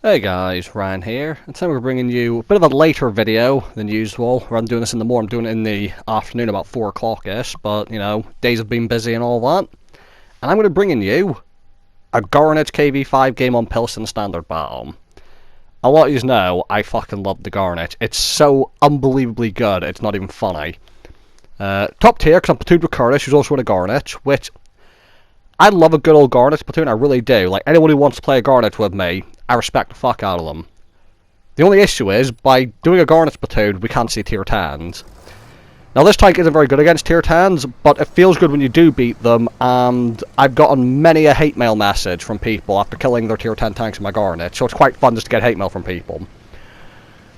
Hey guys, Ryan here, and today we're bringing you a bit of a later video than usual. Rather than doing this in the morning, I'm doing it in the afternoon about 4 o'clock-ish, but, you know, days have been busy and all that. And I'm going to bring in you a Gorynych KV5 game on Pilsen Standard Battle. A lot of you know, I fucking love the Gorynych. It's so unbelievably good, it's not even funny. Top tier, because I'm platooned with Curtis, who's also in a Gorynych, which... I love a good old Gorynych platoon, I really do. Like, anyone who wants to play a Gorynych with me, I respect the fuck out of them. The only issue is, by doing a Gorynych platoon, we can't see tier 10s. Now, this tank isn't very good against tier 10s, but it feels good when you do beat them, and I've gotten many a hate mail message from people after killing their tier 10 tanks in my Gorynych, so it's quite fun just to get hate mail from people.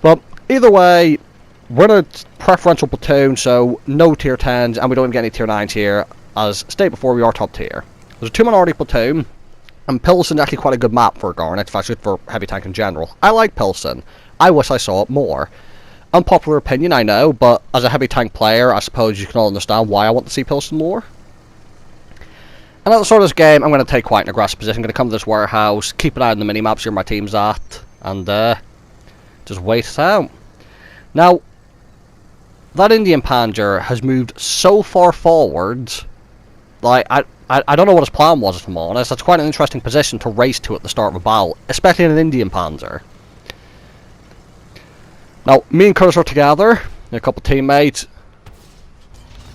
But, either way, we're in a preferential platoon, so no tier 10s, and we don't even get any tier 9s here. As stated before, we are top tier. There's a 2-minority platoon, and Pilsen's actually quite a good map for a Gorynych, it's actually for heavy tank in general. I like Pilsen. I wish I saw it more. Unpopular opinion, I know, but as a heavy tank player, I suppose you can all understand why I want to see Pilsen more. And at the start of this game, I'm going to take quite an aggressive position. I'm going to come to this warehouse, keep an eye on the mini-maps, see where my team's at, and just wait it out. Now, that Indian Panzer has moved so far forward, like, I don't know what his plan was, if I'm honest. That's quite an interesting position to race to at the start of a battle, especially in an Indian Panzer. Now, me and Curtis are together, and a couple of teammates.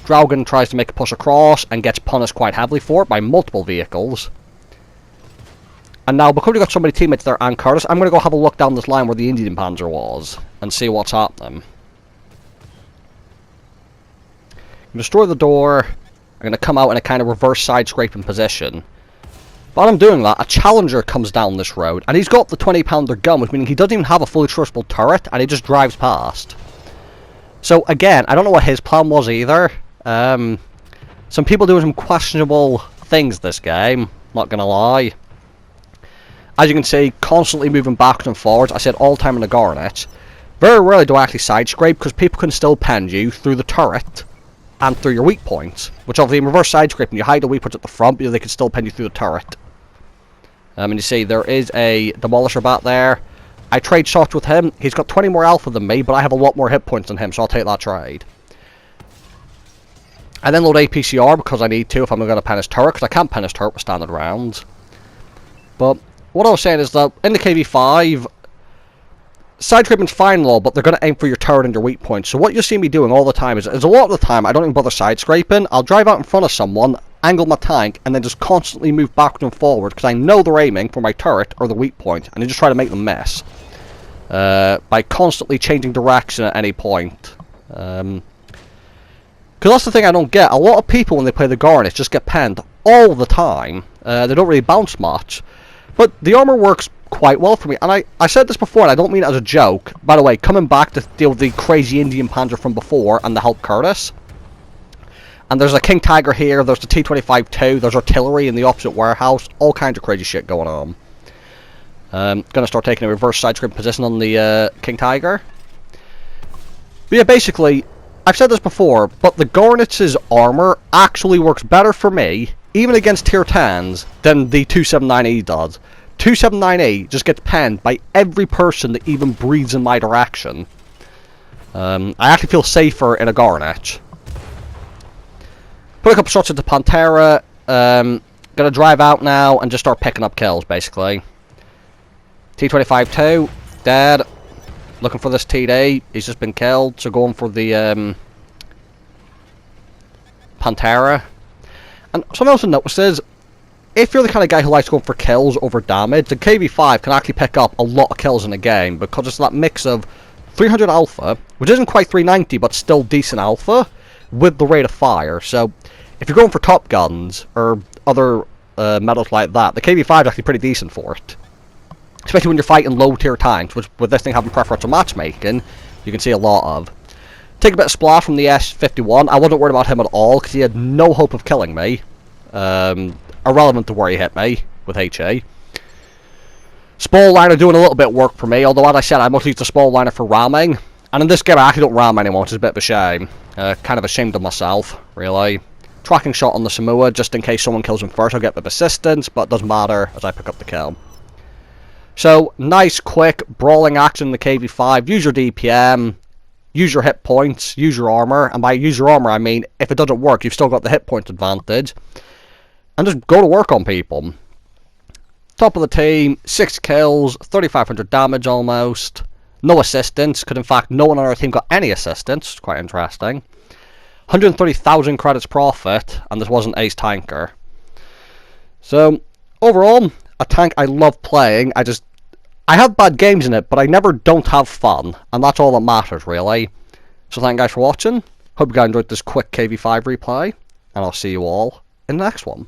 Draugen tries to make a push across and gets punished quite heavily for it by multiple vehicles. And now, because we've got so many teammates there and Curtis, I'm going to go have a look down this line where the Indian Panzer was and see what's happening. Destroy the door. I'm going to come out in a kind of reverse side-scraping position. While I'm doing that, a Challenger comes down this road, and he's got the 20-pounder gun, which means he doesn't even have a fully trustable turret, and he just drives past. So, again, I don't know what his plan was either. Some people doing some questionable things this game, not going to lie. As you can see, constantly moving backwards and forwards. I said all the time in the Gorynych. Very rarely do I actually side-scrape, because people can still pen you through the turret and through your weak points, which obviously in reverse side scraping, you hide the weak points at the front, but they can still pin you through the turret. And you see there is a demolisher back there. I trade shots with him. He's got 20 more alpha than me, but I have a lot more hit points than him, so I'll take that trade. I then load APCR because I need to if I'm going to pen his turret, because I can't pen his turret with standard rounds. But what I was saying is that in the KV5, side scraping's fine and all, but they're going to aim for your turret and your weak points. So what you'll see me doing all the time is a lot of the time I don't even bother side scraping. I'll drive out in front of someone, angle my tank, and then just constantly move backward and forward because I know they're aiming for my turret or the weak point, and I just try to make them miss by constantly changing direction at any point. Because that's the thing I don't get. A lot of people when they play the Gorynych just get penned all the time. They don't really bounce much, but the armor works quite well for me, and I said this before and I don't mean it as a joke. By the way, coming back to deal with the crazy Indian Panzer from before and to help Curtis, and there's a King Tiger here, there's the T-25 too, there's artillery in the opposite warehouse, all kinds of crazy shit going on. Gonna start taking a reverse side scraping position on the King Tiger. But yeah, basically, I've said this before, but the Gorynich's armor actually works better for me, even against tier 10s, than the 279E does. 279E just gets penned by every person that even breathes in my direction. I actually feel safer in a Gorynych. Put a couple shots into Pantera. Gonna drive out now and just start picking up kills, basically. T-25 2, dead. Looking for this TD. He's just been killed, so going for the Pantera. And something else to notice is, if you're the kind of guy who likes going for kills over damage, the KV5 can actually pick up a lot of kills in a game, because it's that mix of 300 alpha, which isn't quite 390, but still decent alpha, with the rate of fire. So, if you're going for top guns, or other medals like that, the KV5 is actually pretty decent for it. Especially when you're fighting low tier tanks, which with this thing having preferential matchmaking, you can see a lot of. Take a bit of splash from the S51. I wasn't worried about him at all, because he had no hope of killing me. Irrelevant to where he hit me with HA. Spall liner doing a little bit of work for me, although as I said, I mostly use the spall liner for ramming. And in this game I actually don't ram anymore, which is a bit of a shame. Kind of ashamed of myself, really. Tracking shot on the Samoa, just in case someone kills him first, I'll get a bit of assistance, but it doesn't matter as I pick up the kill. So, nice, quick, brawling action in the KV5. Use your DPM, use your hit points, use your armor. And by use your armor, I mean, if it doesn't work, you've still got the hit point advantage. And just go to work on people. Top of the team, 6 kills, 3,500 damage almost. No assistance, because in fact, no one on our team got any assistance. It's quite interesting. 130,000 credits profit, and this wasn't ace tanker. So, overall, a tank I love playing. I have bad games in it, but I never don't have fun, and that's all that matters, really. So thank you guys for watching. Hope you guys enjoyed this quick KV5 replay, and I'll see you all in the next one.